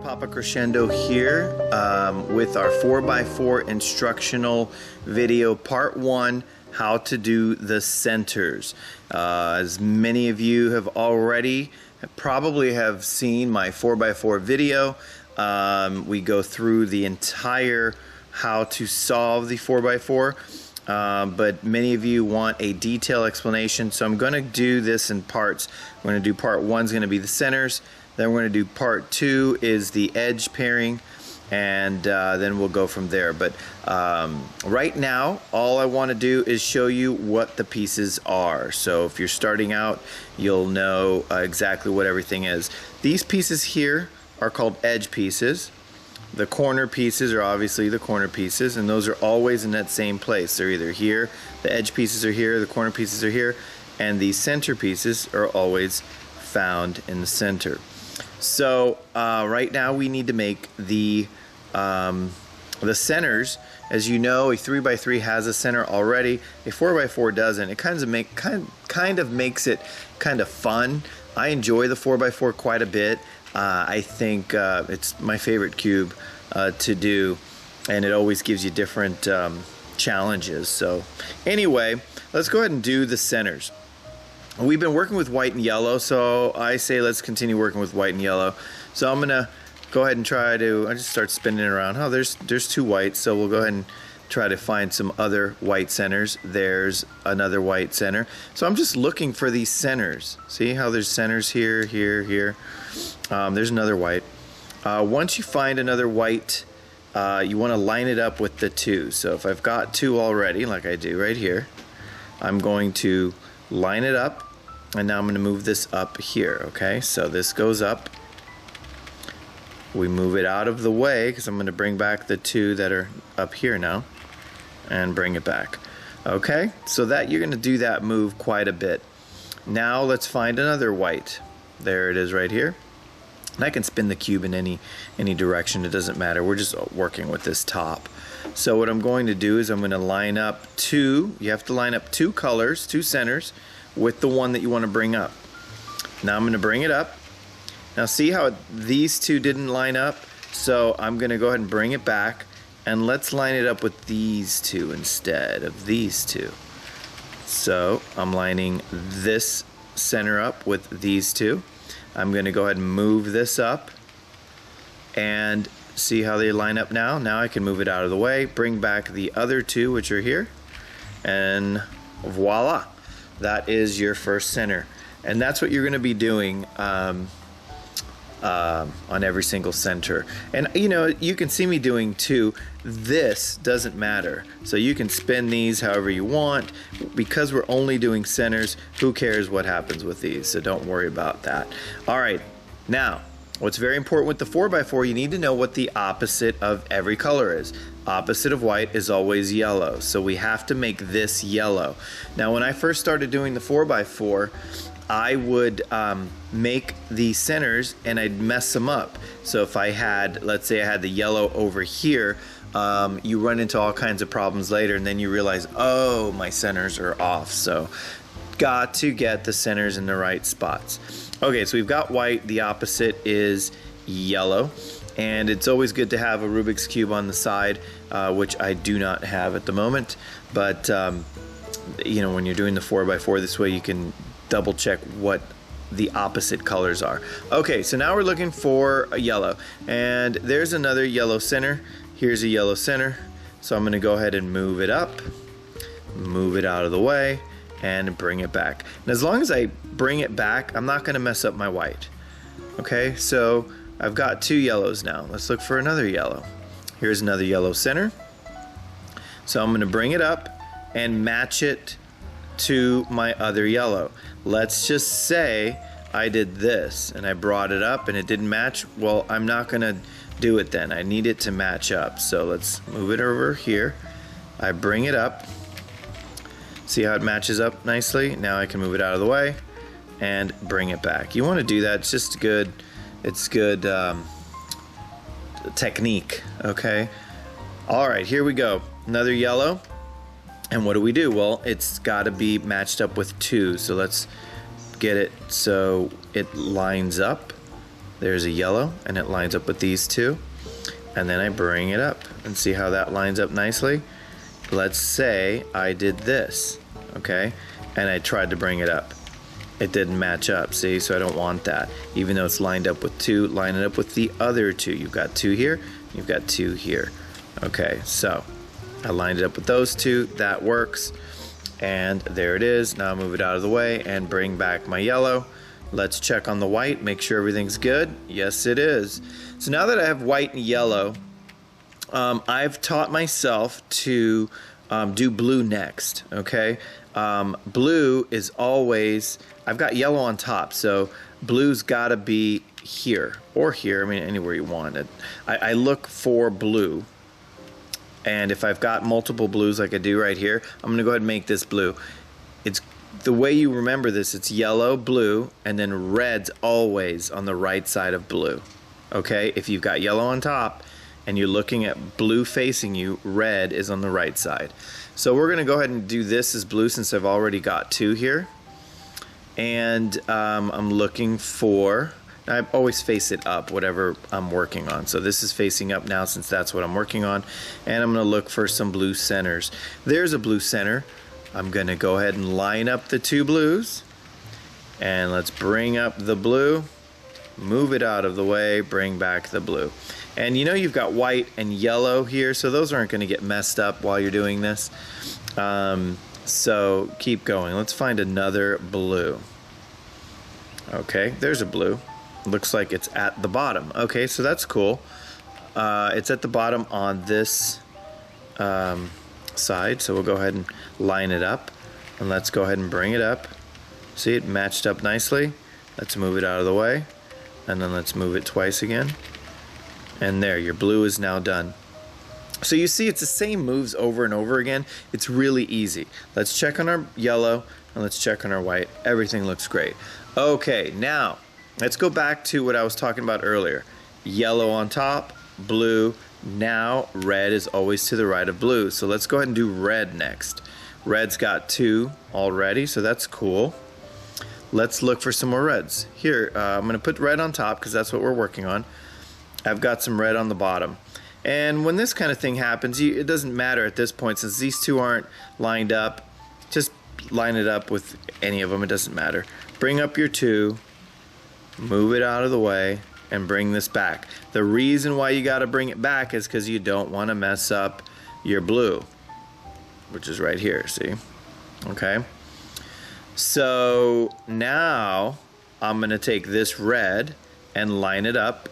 Papa Crescendo here with our 4x4 instructional video part 1, how to do the centers. As many of you have already probably have seen my 4x4 video, we go through the entire how to solve the 4x4, but many of you want a detailed explanation, so I'm going to do this in parts. We're going to do part 1 is going to be the centers. Then we're going to do part 2 is the edge pairing, and then we'll go from there. But right now, all I want to do is show you what the pieces are. So if you're starting out, you'll know exactly what everything is. These pieces here are called edge pieces. The corner pieces are obviously the corner pieces, and those are always in that same place. They're either here, the edge pieces are here, the corner pieces are here, and the center pieces are always found in the center. So right now we need to make the centers. As you know, a 3x3 has a center already. A 4x4 doesn't. It kind of makes it kind of fun. I enjoy the 4x4 quite a bit. I think it's my favorite cube to do, and it always gives you different challenges. So anyway, let's go ahead and do the centers. We've been working with white and yellow, so I say let's continue working with white and yellow. So I'm gonna go ahead and try to, I just start spinning it around. Oh, there's 2 whites, so we'll go ahead and try to find some other white centers. There's another white center. So I'm just looking for these centers. See how there's centers here, here, here. There's another white. Once you find another white, you want to line it up with the 2. So if I've got 2 already, like I do right here, I'm going to line it up, and now I'm going to move this up here. Okay, so this goes up. We move it out of the way because I'm going to bring back the 2 that are up here now and bring it back. Okay, so that you're going to do that move quite a bit. Now let's find another white. There it is right here. And I can spin the cube in any direction, it doesn't matter. We're just working with this top. So what I'm going to do is I'm going to line up 2. You have to line up 2 colors, 2 centers, with the one that you want to bring up. Now I'm going to bring it up. Now see how these 2 didn't line up? So I'm going to go ahead and bring it back, and let's line it up with these 2 instead of these 2. So I'm lining this center up with these 2. I'm going to go ahead and move this up, and see how they line up now? Now I can move it out of the way, bring back the other 2 which are here, and voila! That is your first center. And that's what you're going to be doing on every single center. And you know, you can see me doing 2. This doesn't matter. So you can spin these however you want. Because we're only doing centers, who cares what happens with these? So don't worry about that. All right, now, what's very important with the 4x4, you need to know what the opposite of every color is. Opposite of white is always yellow. So we have to make this yellow. Now when I first started doing the 4x4, I would make the centers and I'd mess them up. So if I had, let's say I had the yellow over here, you run into all kinds of problems later, and then you realize, oh, my centers are off. So got to get the centers in the right spots. Okay, so we've got white, the opposite is yellow, and it's always good to have a Rubik's Cube on the side, which I do not have at the moment, but you know, when you're doing the 4x4 this way, you can double check what the opposite colors are. Okay, so now we're looking for a yellow, and there's another yellow center. Here's a yellow center, so I'm going to go ahead and move it up, move it out of the way, and bring it back. And as long as I bring it back, I'm not going to mess up my white. Okay, so I've got 2 yellows now. Let's look for another yellow. Here's another yellow center. So I'm going to bring it up and match it to my other yellow. Let's just say I did this and I brought it up and it didn't match. Well, I'm not going to do it then. I need it to match up. So let's move it over here. I bring it up. See how it matches up nicely? Now I can move it out of the way and bring it back. You want to do that. It's just good. It's good technique. Okay. All right, here we go. Another yellow. And what do? Well, it's got to be matched up with 2. So let's get it so it lines up There's a yellow, and it lines up with these two. And then I bring it up and see how that lines up nicely. Let's say I did this, okay? And I tried to bring it up. It didn't match up, see? So I don't want that. Even though it's lined up with two, line it up with the other two. You've got two here, you've got two here. Okay, so I lined it up with those two, that works. And there it is. Now I'll move it out of the way and bring back my yellow. Let's check on the white, make sure everything's good. Yes, it is. So now that I have white and yellow, I've taught myself to do blue next, okay? Blue is always, I've got yellow on top, so blue's gotta be here, or here, I mean anywhere you want it. I look for blue, and if I've got multiple blues like I do right here, I'm gonna go ahead and make this blue. It's the way you remember this, it's yellow, blue, and then red's always on the right side of blue. Okay, if you've got yellow on top and you're looking at blue facing you, red is on the right side. So we're gonna go ahead and do this as blue since I've already got two here. And I'm looking for, I always face it up, whatever I'm working on. So this is facing up now since that's what I'm working on. And I'm gonna look for some blue centers. There's a blue center. I'm gonna go ahead and line up the two blues, and let's bring up the blue, move it out of the way, bring back the blue. And you know you've got white and yellow here, so those aren't gonna get messed up while you're doing this. So keep going. Let's find another blue. Okay, there's a blue. Looks like it's at the bottom. Okay, so that's cool. It's at the bottom on this side, so we'll go ahead and line it up, and let's go ahead and bring it up. See, it matched up nicely. Let's move it out of the way, and then let's move it twice again, and there, your blue is now done. So you see it's the same moves over and over again. It's really easy. Let's check on our yellow, and let's check on our white. Everything looks great. Okay, now let's go back to what I was talking about earlier. Yellow on top, blue. Now red is always to the right of blue, so let's go ahead and do red next. Red's got two already, so that's cool. Let's look for some more reds. Here, I'm gonna put red on top because that's what we're working on. I've got some red on the bottom. And when this kind of thing happens, it doesn't matter at this point since these two aren't lined up. Just line it up with any of them, it doesn't matter. Bring up your two, move it out of the way, and bring this back. The reason why you gotta bring it back is because you don't wanna mess up your blue, which is right here, see? Okay. So now I'm gonna take this red and line it up.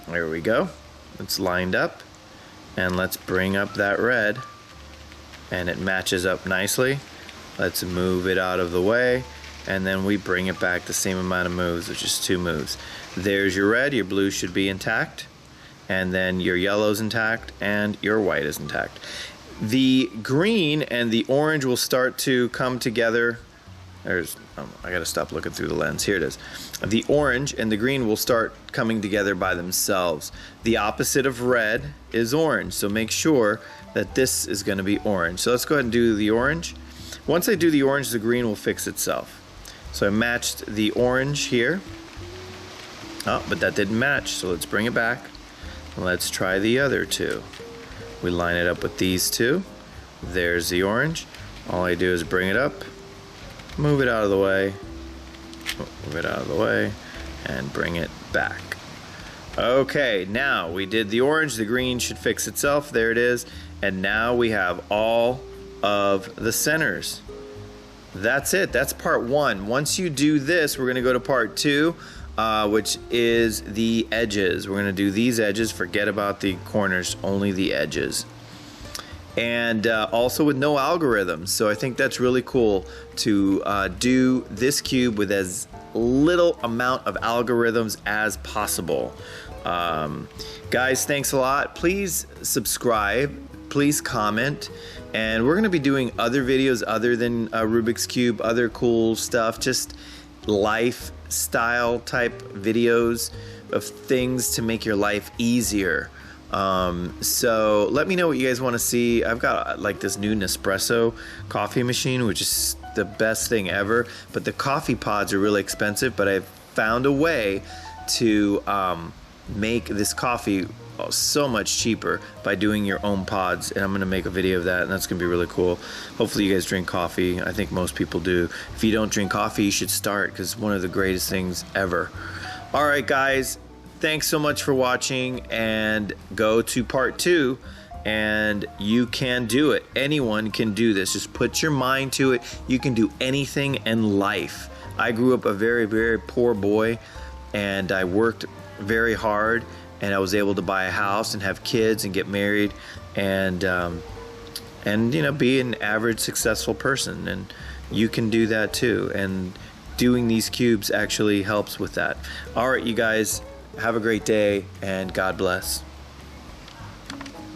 There we go. It's lined up, and let's bring up that red, and it matches up nicely. Let's move it out of the way, and then we bring it back the same amount of moves, which is two moves. There's your red, your blue should be intact, and then your yellow's intact, and your white is intact. The green and the orange will start to come together. I gotta stop looking through the lens. Here it is. The orange and the green will start coming together by themselves. The opposite of red is orange, so make sure that this is gonna be orange. So let's go ahead and do the orange. Once I do the orange, the green will fix itself. So I matched the orange here. Oh, but that didn't match, so let's bring it back. Let's try the other two. We line it up with these two. There's the orange. All I do is bring it up, move it out of the way, move it out of the way, and bring it back. Okay, now we did the orange, the green should fix itself, there it is, and now we have all of the centers. That's it, that's part one. Once you do this, we're gonna go to part two, which is the edges. We're gonna do these edges, forget about the corners, only the edges. And also with no algorithms, so I think that's really cool to do this cube with as little amount of algorithms as possible. Guys, thanks a lot. Please subscribe, please comment, and we're gonna be doing other videos other than Rubik's Cube, other cool stuff, just lifestyle type videos of things to make your life easier. So let me know what you guys want to see. I've got like this new Nespresso coffee machine, which is the best thing ever, but the coffee pods are really expensive, but I've found a way to make this coffee so much cheaper by doing your own pods, and I'm gonna make a video of that, and that's gonna be really cool. Hopefully you guys drink coffee. I think most people do. If you don't drink coffee, you should start, because it's one of the greatest things ever. All right guys, thanks so much for watching, and go to part 2, and you can do it. Anyone can do this. Just put your mind to it. You can do anything in life. I grew up a very, very poor boy, and I worked very hard, and I was able to buy a house and have kids and get married, and you know, be an average successful person. And you can do that too, and doing these cubes actually helps with that. All right, you guys, have a great day, and God bless.